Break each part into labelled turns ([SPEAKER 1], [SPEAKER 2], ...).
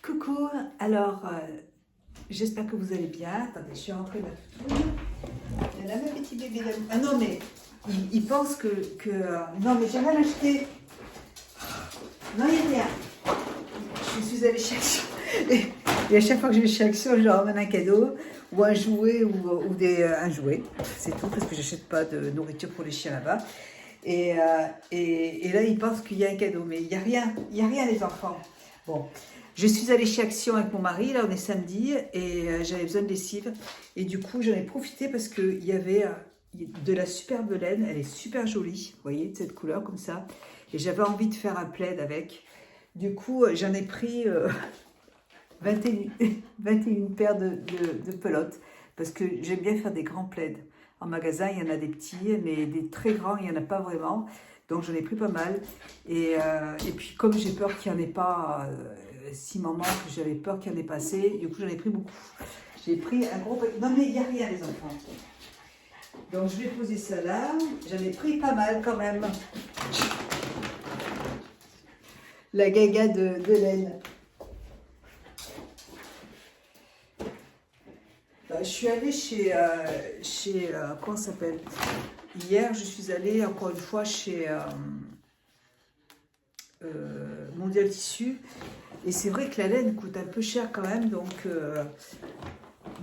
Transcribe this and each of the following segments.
[SPEAKER 1] Coucou, alors j'espère que vous allez bien. Attendez, je suis rentrée de la toutou. Il y en a un petit bébé d'amour. Ah non, mais il pense non, mais j'ai rien acheté. Non, il n'y a rien. Je suis allée chez Action. Et à chaque fois que je vais chez Action, je leur ramène un cadeau ou un jouet un jouet. C'est tout, parce que j'achète pas de nourriture pour les chiens là-bas. Et là, ils pensent qu'il y a un cadeau, mais il n'y a rien. Il n'y a rien, les enfants. Bon. Je suis allée chez Action avec mon mari, là on est samedi, et j'avais besoin de lessive. Et du coup, j'en ai profité parce qu'il y avait de la superbe laine, elle est super jolie, vous voyez, de cette couleur comme ça. Et j'avais envie de faire un plaid avec. Du coup, j'en ai pris 21 paires de pelotes, parce que j'aime bien faire des grands plaids. En magasin, il y en a des petits, mais des très grands, il n'y en a pas vraiment. Donc j'en ai pris pas mal. Et puis comme j'ai peur qu'il n'y en ait pas, si maman, que j'avais peur qu'il y en ait pas assez, du coup j'en ai pris beaucoup. J'ai pris un gros paquet. Non mais il n'y a rien les enfants. Donc je vais poser ça là. J'en ai pris pas mal quand même. La gaga de laine. Je suis allée chez comment ça s'appelle? Hier, je suis allée encore une fois chez Mondial Tissu. Et c'est vrai que la laine coûte un peu cher quand même. Donc,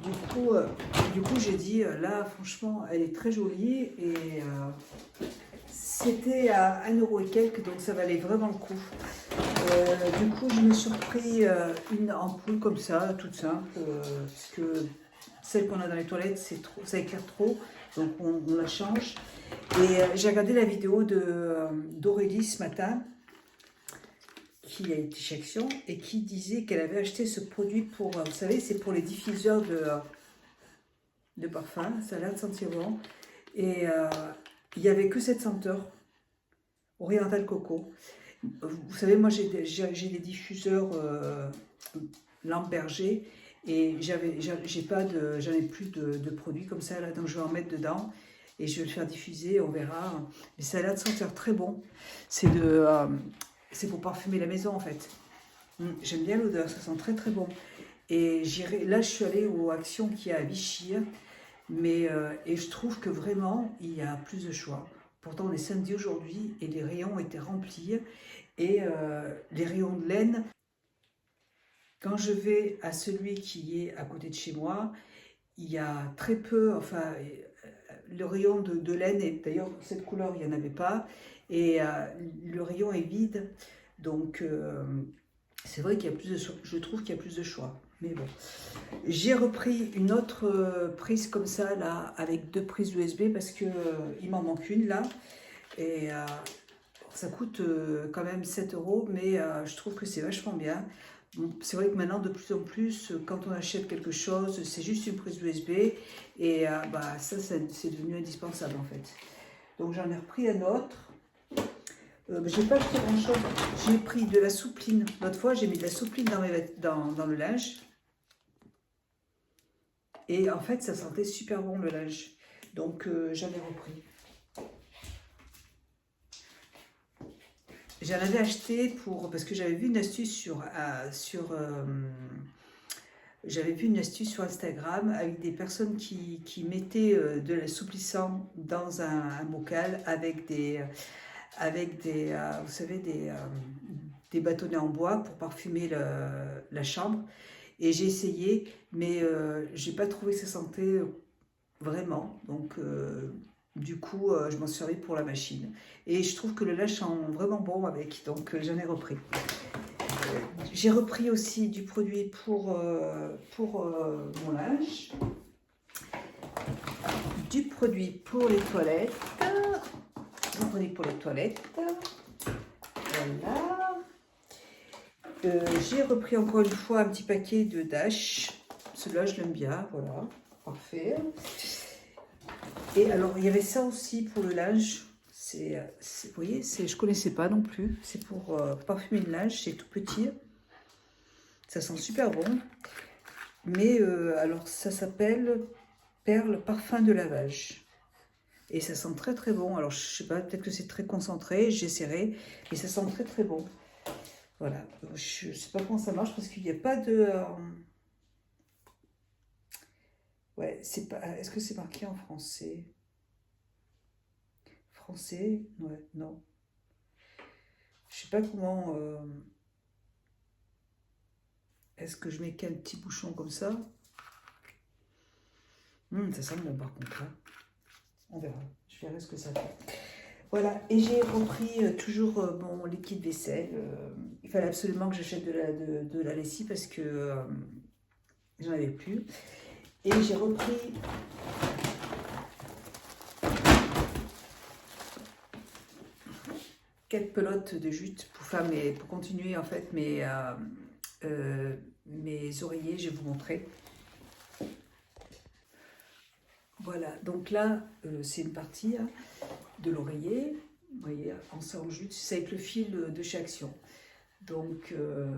[SPEAKER 1] du coup j'ai dit, là, franchement, elle est très jolie. Et c'était à 1 € et quelques, donc ça valait vraiment le coup. Du coup, je me suis repris une ampoule comme ça, toute simple, parce que celle qu'on a dans les toilettes, c'est trop, ça éclaire trop, donc on la change. Et j'ai regardé la vidéo d'Aurélie ce matin, qui a été chez Action, et qui disait qu'elle avait acheté ce produit pour, vous savez, c'est pour les diffuseurs de parfum, ça a l'air de sentir bon. Et il n'y avait que cette senteur, Oriental Coco. Vous savez, moi j'ai des diffuseurs Lamberger, et j'en ai plus de produits comme ça là, donc je vais en mettre dedans et je vais le faire diffuser, on verra. Mais ça a l'air de sentir très bon. C'est pour parfumer la maison en fait. J'aime bien l'odeur, ça sent très très bon. Et là je suis allée aux Actions qui est à Vichy, et je trouve que vraiment il y a plus de choix. Pourtant on est samedi aujourd'hui et les rayons étaient remplis. Et les rayons de laine, quand je vais à celui qui est à côté de chez moi, il y a très peu, enfin, le rayon de laine, et d'ailleurs cette couleur, il n'y en avait pas, et le rayon est vide, donc c'est vrai qu'il y a plus de choix, je trouve qu'il y a plus de choix. Mais bon, j'ai repris une autre prise comme ça, là, avec 2 prises USB, parce qu'il m'en manque une, là, et ça coûte quand même 7 €, mais je trouve que c'est vachement bien. Bon, c'est vrai que maintenant, de plus en plus, quand on achète quelque chose, c'est juste une prise USB, et ça, c'est devenu indispensable en fait. Donc j'en ai repris un autre. J'ai pas acheté grand chose. J'ai pris de la soupline. L'autre fois, j'ai mis de la soupline dans le linge. Et en fait, ça sentait super bon le linge. Donc j'en ai repris. J'en avais acheté parce que j'avais vu une astuce j'avais vu une astuce sur Instagram avec des personnes qui mettaient de l'assouplissant dans un bocal avec vous savez, des bâtonnets en bois pour parfumer la chambre. Et j'ai essayé, mais j'ai pas trouvé que ça sentait vraiment. Donc du coup, je m'en suis servi pour la machine. Et je trouve que le linge sent vraiment bon avec, donc j'en ai repris. J'ai repris aussi du produit pour mon linge. Du produit pour les toilettes. Du produit pour les toilettes. Voilà. J'ai repris encore une fois un petit paquet de Dash. Celui-là, je l'aime bien. Voilà. Parfait. Et alors, il y avait ça aussi pour le linge. Vous voyez, je ne connaissais pas non plus. C'est pour parfumer le linge. C'est tout petit. Ça sent super bon. Mais alors, ça s'appelle Perle Parfum de lavage. Et ça sent très très bon. Alors, je sais pas, peut-être que c'est très concentré. J'essaierai. Mais ça sent très très bon. Voilà, je ne sais pas comment ça marche parce qu'il n'y a pas de... ouais, c'est pas... Est-ce que c'est marqué en français? Français? Ouais, non. Je sais pas comment... est-ce que je mets qu'un petit bouchon comme ça? Ça sent bon par contre, hein. On verra, je verrai ce que ça fait. Voilà, et j'ai repris toujours mon liquide vaisselle. Il fallait absolument que j'achète de la lessive parce que j'en avais plus. Et j'ai repris quelques pelotes de jute pour faire pour continuer en fait mes oreillers. Je vais vous montrer. Voilà, donc là, c'est une partie hein, de l'oreiller. Vous voyez, en jute, c'est avec le fil de chez Action. Donc,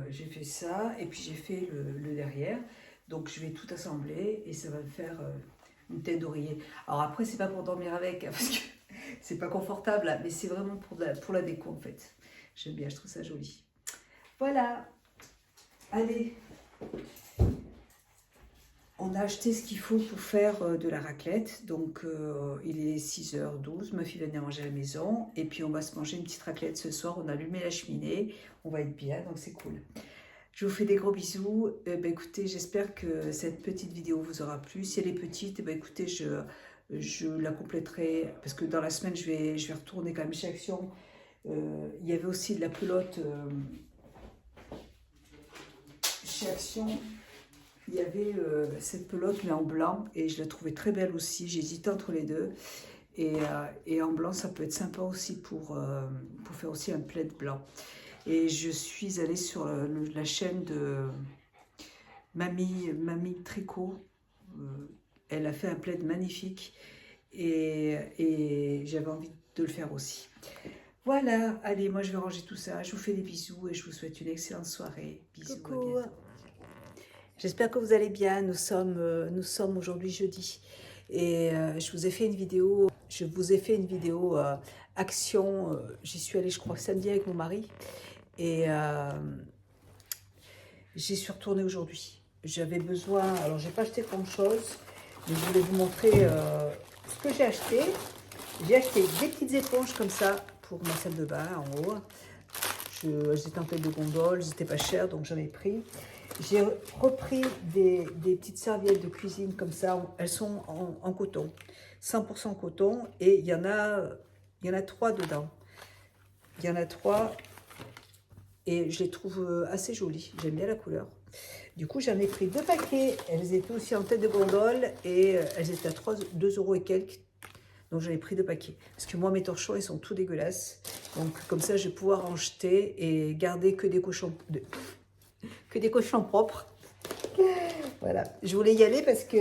[SPEAKER 1] j'ai fait ça, et puis j'ai fait le derrière. Donc, je vais tout assembler, et ça va me faire une tête d'oreiller. Alors après, c'est pas pour dormir avec, hein, parce que c'est pas confortable, là, mais c'est vraiment pour la déco, en fait. J'aime bien, je trouve ça joli. Voilà. Allez. On a acheté ce qu'il faut pour faire de la raclette. Donc, il est 6h12. Ma fille va venir manger à la maison. Et puis, on va se manger une petite raclette ce soir. On a allumé la cheminée. On va être bien, donc c'est cool. Je vous fais des gros bisous. Écoutez, j'espère que cette petite vidéo vous aura plu. Si elle est petite, écoutez, je la compléterai. Parce que dans la semaine, je vais retourner quand même chez Action. Il y avait aussi de la pelote chez Action. Il y avait cette pelote mais en blanc et je la trouvais très belle aussi. J'hésitais entre les deux et en blanc ça peut être sympa aussi pour faire aussi un plaid blanc. Et je suis allée sur la chaîne de Mamie Tricot. Elle a fait un plaid magnifique et j'avais envie de le faire aussi. Voilà, allez, moi je vais ranger tout ça. Je vous fais des bisous et je vous souhaite une excellente soirée. Bisous,
[SPEAKER 2] Coucou.
[SPEAKER 1] à bientôt.
[SPEAKER 2] J'espère que vous allez bien. Nous sommes aujourd'hui jeudi et je vous ai fait une vidéo. Action. J'y suis allée, je crois, samedi avec mon mari et j'y suis retournée aujourd'hui. J'avais besoin. Alors, j'ai pas acheté grand chose, mais je voulais vous montrer ce que j'ai acheté. J'ai acheté des petites éponges comme ça pour ma salle de bain en haut. Elles étaient en tête de gondole, elles n'étaient pas chères, donc j'en ai pris. J'ai repris des petites serviettes de cuisine comme ça. Elles sont en coton, 100% coton. Et il y en a 3 dedans. Il y en a 3 et je les trouve assez jolies. J'aime bien la couleur. Du coup, j'en ai pris 2 paquets. Elles étaient aussi en tête de gondole et elles étaient à 2 € et quelques. Donc j'en ai pris 2 paquets. Parce que moi, mes torchons, ils sont tout dégueulasses. Donc comme ça, je vais pouvoir en jeter et garder que des cochons propres. Voilà. Je voulais y aller parce que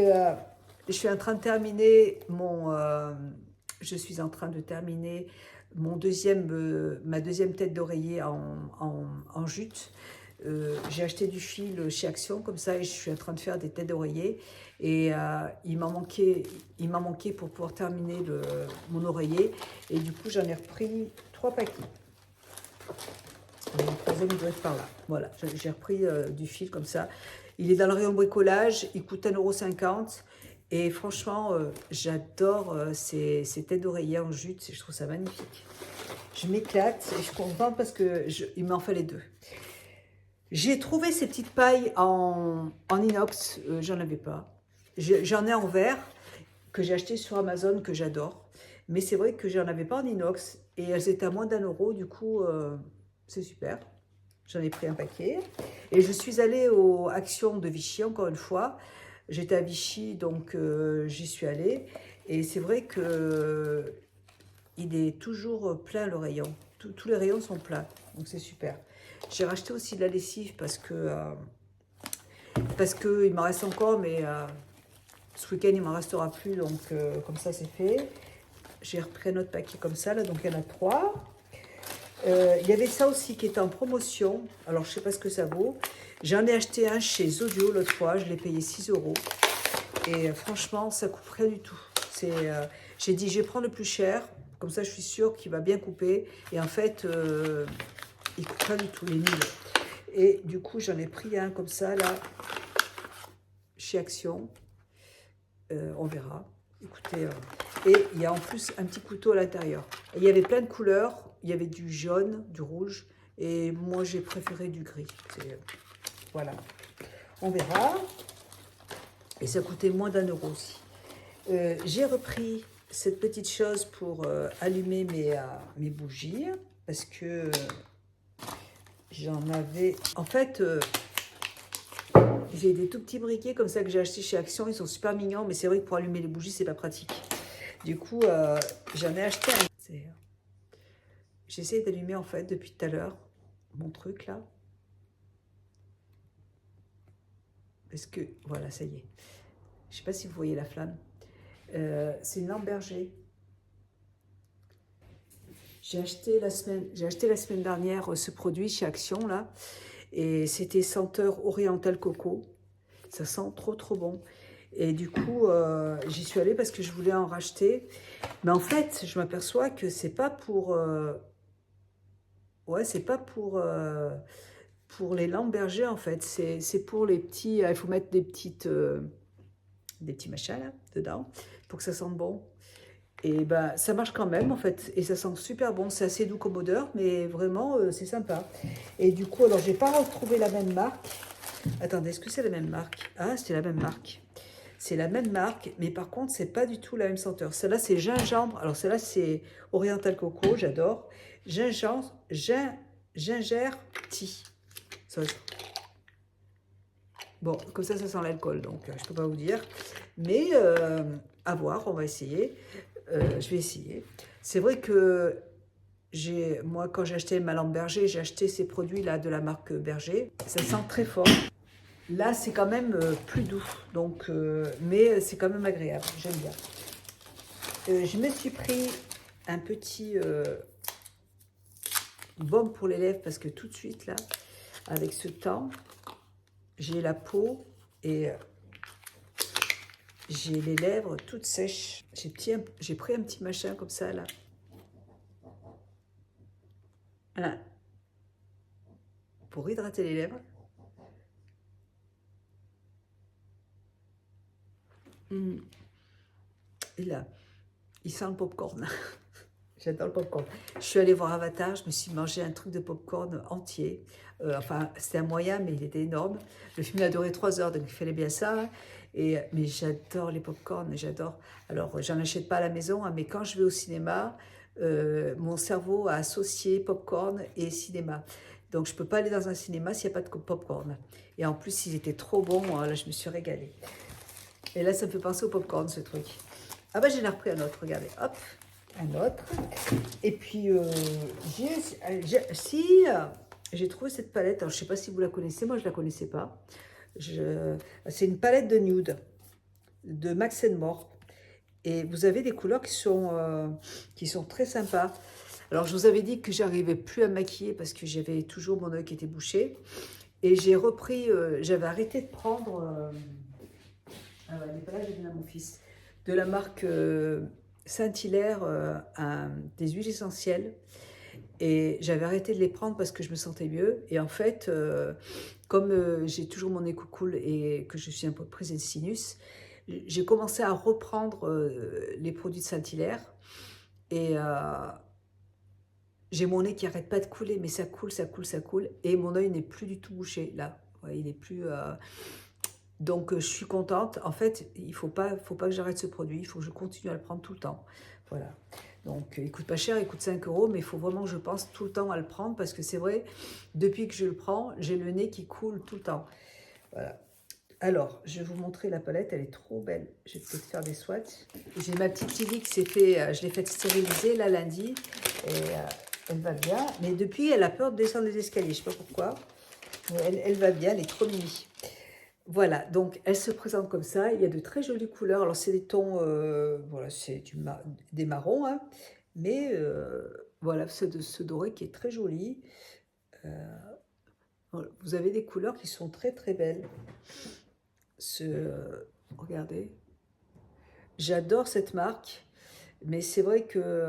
[SPEAKER 2] je suis en train de terminer ma deuxième tête d'oreiller en jute. J'ai acheté du fil chez Action comme ça et je suis en train de faire des têtes d'oreiller et il m'a manqué pour pouvoir terminer mon oreiller et du coup j'en ai repris 3 paquets. Le troisième il doit être par là. Voilà, j'ai repris du fil comme ça. Il est dans le rayon bricolage, il coûte 1,50 € et franchement j'adore ces têtes d'oreiller en jute, je trouve ça magnifique. Je m'éclate et je suis contente parce qu'il m'en fallait 2. J'ai trouvé ces petites pailles en inox, j'en avais pas. J'en ai en verre que j'ai acheté sur Amazon, que j'adore. Mais c'est vrai que j'en avais pas en inox et elles étaient à moins d'1 €, du coup c'est super. J'en ai pris un paquet. Et je suis allée aux Actions de Vichy, encore une fois. J'étais à Vichy, donc j'y suis allée. Et c'est vrai que il est toujours plein le rayon. Tous les rayons sont pleins, donc c'est super. J'ai racheté aussi de la lessive parce que il m'en reste encore, mais ce week-end il m'en restera plus, donc comme ça c'est fait. J'ai repris un autre paquet comme ça, là, donc il y en a 3. Il y avait ça aussi qui était en promotion, alors je sais pas ce que ça vaut. J'en ai acheté un chez Zodio l'autre fois, je l'ai payé 6 €. Et franchement, ça coupe rien du tout. J'ai dit, je vais prendre le plus cher, comme ça je suis sûre qu'il va bien couper. Et en fait, il coupe pas du tout, il est nul. Et du coup, j'en ai pris un comme ça, là, chez Action. On verra. Écoutez, et il y a en plus un petit couteau à l'intérieur. Il y avait plein de couleurs. Il y avait du jaune, du rouge. Et moi, j'ai préféré du gris. Voilà. On verra. Et ça coûtait moins d'1 € aussi. J'ai repris cette petite chose pour allumer mes bougies. Parce que j'en avais... En fait... j'ai des tout petits briquets comme ça que j'ai achetés chez Action. Ils sont super mignons, mais c'est vrai que pour allumer les bougies, c'est pas pratique. Du coup, j'en ai acheté un. J'essaie d'allumer en fait depuis tout à l'heure mon truc là. Parce que, voilà, ça y est. Je sais pas si vous voyez la flamme. C'est une lampe berger. J'ai acheté la semaine dernière ce produit chez Action là. Et c'était senteur oriental coco. Ça sent trop trop bon. Et du coup, j'y suis allée parce que je voulais en racheter. Mais en fait, je m'aperçois que c'est pas pour... ouais, c'est pas pour les lampes bergers, en fait. C'est pour les petits... il faut mettre des petits machins, là, dedans, pour que ça sente bon. Et ben, ça marche quand même, en fait. Et ça sent super bon. C'est assez doux comme odeur, mais vraiment, c'est sympa. Et du coup, alors, j'ai pas retrouvé la même marque. Attendez, est-ce que c'est la même marque? Ah, c'était la même marque. C'est la même marque, mais par contre, c'est pas du tout la même senteur. Celle-là, c'est gingembre. Alors, celle-là, c'est Oriental Coco, j'adore. Gingembre, ginger tea. Ça, bon, comme ça sent l'alcool, donc je peux pas vous dire. Mais à voir, on va essayer. Je vais essayer. C'est vrai que moi, quand j'ai acheté ma lampe Berger, j'ai acheté ces produits-là de la marque Berger. Ça sent très fort. Là, c'est quand même plus doux, donc, mais c'est quand même agréable, j'aime bien. Je me suis pris un petit baume pour les lèvres parce que tout de suite, là, avec ce temps, j'ai la peau et j'ai les lèvres toutes sèches. J'ai pris un petit machin comme ça, là. Hein, pour hydrater les lèvres. Et là, il sent le popcorn. J'adore le popcorn. Je suis allée voir Avatar, je me suis mangé un truc de popcorn entier. Enfin, c'était un moyen, mais il était énorme. Le film a duré 3 heures, donc il fallait bien ça. Mais j'adore les popcorns, j'adore. Alors, j'en achète pas à la maison, hein, mais quand je vais au cinéma, mon cerveau a associé popcorn et cinéma. Donc, je peux pas aller dans un cinéma s'il n'y a pas de popcorn. Et en plus, ils étaient trop bons, là, je me suis régalée. Et là, ça me fait penser au popcorn, ce truc. Ah bah, j'en ai repris un autre, regardez, hop, un autre. Et puis, j'ai trouvé cette palette. Alors, je ne sais pas si vous la connaissez, moi je ne la connaissais pas. C'est une palette de nude de Max More. Et vous avez des couleurs qui sont très sympas. Alors, je vous avais dit que j'arrivais plus à me maquiller parce que j'avais toujours mon œil qui était bouché. Et j'ai repris, j'avais arrêté de prendre, elle n'est pas là, j'ai donné à mon fils, de la marque Saint-Hilaire, des huiles essentielles. Et j'avais arrêté de les prendre parce que je me sentais mieux. Et en fait, comme j'ai toujours mon écho cool et que je suis un peu prise de sinus, j'ai commencé à reprendre les produits de Saint-Hilaire. Et j'ai mon nez qui arrête pas de couler, mais ça coule, ça coule, ça coule. Et mon œil n'est plus du tout bouché, là. Ouais, il n'est plus... Donc, je suis contente. En fait, il faut pas que j'arrête ce produit. Il faut que je continue à le prendre tout le temps. Voilà. Donc, il coûte pas cher, il coûte 5 €, mais il faut vraiment que je pense tout le temps à le prendre parce que c'est vrai, depuis que je le prends, j'ai le nez qui coule tout le temps. Voilà. Alors, je vais vous montrer la palette, elle est trop belle. Je vais peut-être faire des swatchs. J'ai ma petite Lily qui s'est fait, je l'ai faite stériliser là lundi. Et elle va bien. Mais depuis, elle a peur de descendre les escaliers. Je ne sais pas pourquoi. Mais elle va bien, elle est trop mimi. Voilà, donc elle se présente comme ça. Il y a de très jolies couleurs. Alors, c'est des tons, voilà, c'est des marrons, hein, mais voilà, ce doré qui est très joli. Voilà, vous avez des couleurs qui sont très très belles. Regardez, j'adore cette marque, mais c'est vrai que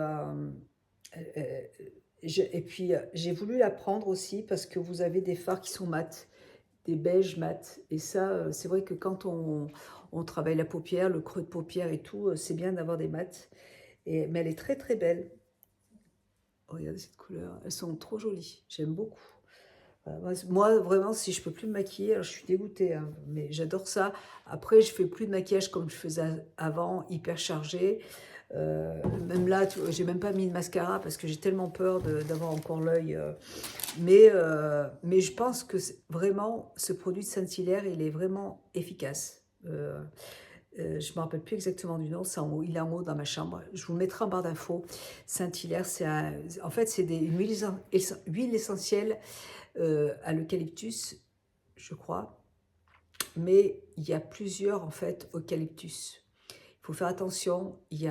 [SPEAKER 2] Et puis, j'ai voulu la prendre aussi parce que vous avez des fards qui sont mat, des beiges mat. Et ça, c'est vrai que quand on travaille la paupière, le creux de paupière et tout, c'est bien d'avoir des mats. Mais elle est très très belle. Oh, regardez cette couleur, elles sont trop jolies, j'aime beaucoup. Voilà, moi, vraiment, si je peux plus me maquiller, alors je suis dégoûtée, hein, mais j'adore ça. Après, je fais plus de maquillage comme je faisais avant, hyper chargé. Même là, j'ai même pas mis de mascara parce que j'ai tellement peur d'avoir encore l'œil. Mais je pense que vraiment, ce produit de Saint-Hilaire, il est vraiment efficace. Je ne me rappelle plus exactement du nom, il est en haut dans ma chambre. Je vous le mettrai en barre d'infos. Saint-Hilaire, en fait, c'est une huile essentielle à l'eucalyptus, je crois. Mais il y a plusieurs, en fait, eucalyptus. Il faut faire attention, il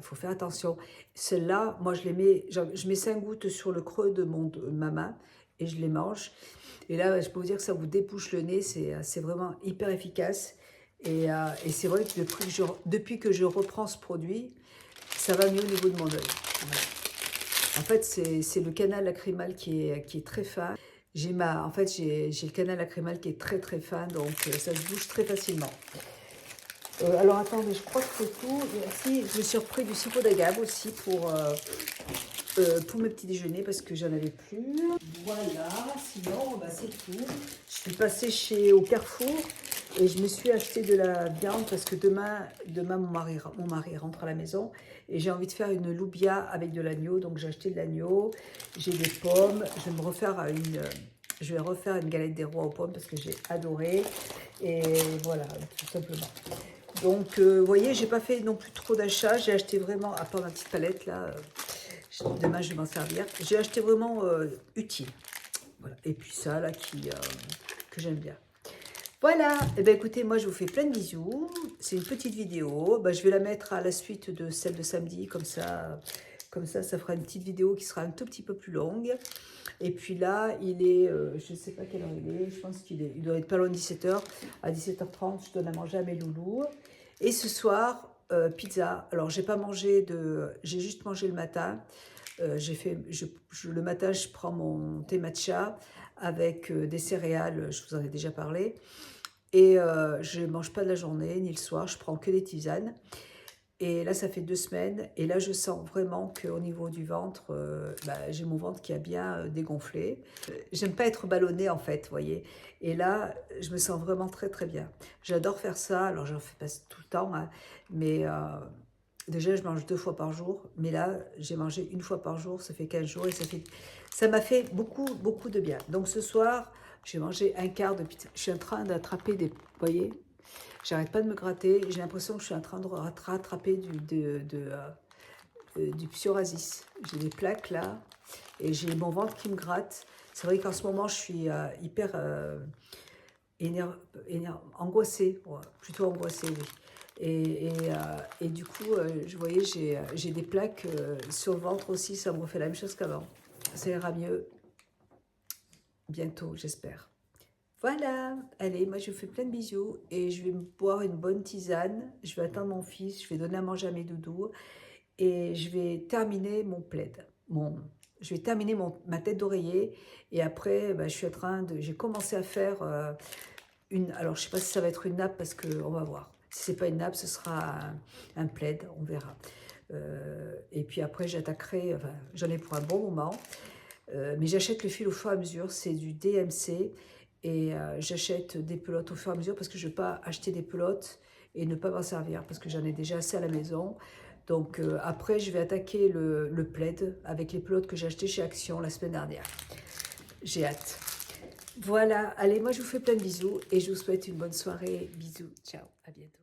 [SPEAKER 2] faut faire attention. Celle-là, moi, je mets 5 gouttes sur le creux de ma main et je les mange. Et là, je peux vous dire que ça vous débouche le nez, c'est vraiment hyper efficace. Et c'est vrai que depuis que je reprends ce produit, ça va mieux au niveau de mon œil. Voilà. En fait, c'est le canal lacrymal qui est très fin. En fait, j'ai le canal lacrymal qui est très très fin, donc ça se bouge très facilement. Alors attendez, je crois que c'est tout. Si, je me suis repris du sirop d'agave aussi pour mes petits déjeuners parce que j'en avais plus. Voilà, sinon bah, c'est tout. Je suis passée au Carrefour et je me suis acheté de la viande parce que demain mon mari rentre à la maison et j'ai envie de faire une loubia avec de l'agneau. Donc j'ai acheté de l'agneau, j'ai des pommes. Je vais refaire une galette des rois aux pommes parce que j'ai adoré. Et voilà, tout simplement. Donc, vous voyez, j'ai pas fait non plus trop d'achats. J'ai acheté vraiment, à part ma petite palette là, demain je vais m'en servir. J'ai acheté vraiment utile. Voilà. Et puis ça là que j'aime bien. Voilà, et bien écoutez, moi je vous fais plein de bisous. C'est une petite vidéo. Ben, je vais la mettre à la suite de celle de samedi, comme ça, ça fera une petite vidéo qui sera un tout petit peu plus longue. Et puis là, il est, je ne sais pas quelle heure il est, je pense il doit être pas loin de 17h. À 17h30, je donne à manger à mes loulous. Et ce soir, pizza. Alors, j'ai juste mangé le matin. Le matin, je prends mon thé matcha avec des céréales, je vous en ai déjà parlé. Et je ne mange pas de la journée, ni le soir, je prends que des tisanes. Et là, ça fait 2 semaines. Et là, je sens vraiment qu'au niveau du ventre, j'ai mon ventre qui a bien dégonflé. J'aime pas être ballonnée, en fait, vous voyez. Et là, je me sens vraiment très, très bien. J'adore faire ça. Alors, j'en fais pas tout le temps, hein, mais déjà, je mange 2 fois par jour. Mais là, j'ai mangé 1 fois par jour. Ça fait 15 jours et ça m'a fait beaucoup, beaucoup de bien. Donc, ce soir, j'ai mangé un quart de pizza. Je suis en train d'attraper vous voyez, j'arrête pas de me gratter. J'ai l'impression que je suis en train de rattraper du psoriasis. J'ai des plaques là et j'ai mon ventre qui me gratte. C'est vrai qu'en ce moment, je suis hyper angoissée. Ouais, plutôt angoissée, oui. Et du coup, vous voyez, j'ai des plaques sur le ventre aussi. Ça me refait la même chose qu'avant. Ça ira mieux bientôt, j'espère. Voilà, allez, moi je vous fais plein de bisous et je vais me boire une bonne tisane. Je vais attendre mon fils, je vais donner à manger à mes doudous et je vais terminer mon plaid. Je vais terminer ma tête d'oreiller et après, j'ai commencé à faire alors je ne sais pas si ça va être une nappe parce qu'on va voir. Si ce n'est pas une nappe, ce sera un plaid, on verra. Et puis après, j'attaquerai, j'en ai pour un bon moment. Mais j'achète le fil au fur et à mesure, c'est du DMC. Et j'achète des pelotes au fur et à mesure parce que je ne veux pas acheter des pelotes et ne pas m'en servir parce que j'en ai déjà assez à la maison. Donc après, je vais attaquer le plaid avec les pelotes que j'ai achetées chez Action la semaine dernière. J'ai hâte. Voilà, allez, moi je vous fais plein de bisous et je vous souhaite une bonne soirée. Bisous, ciao, à bientôt.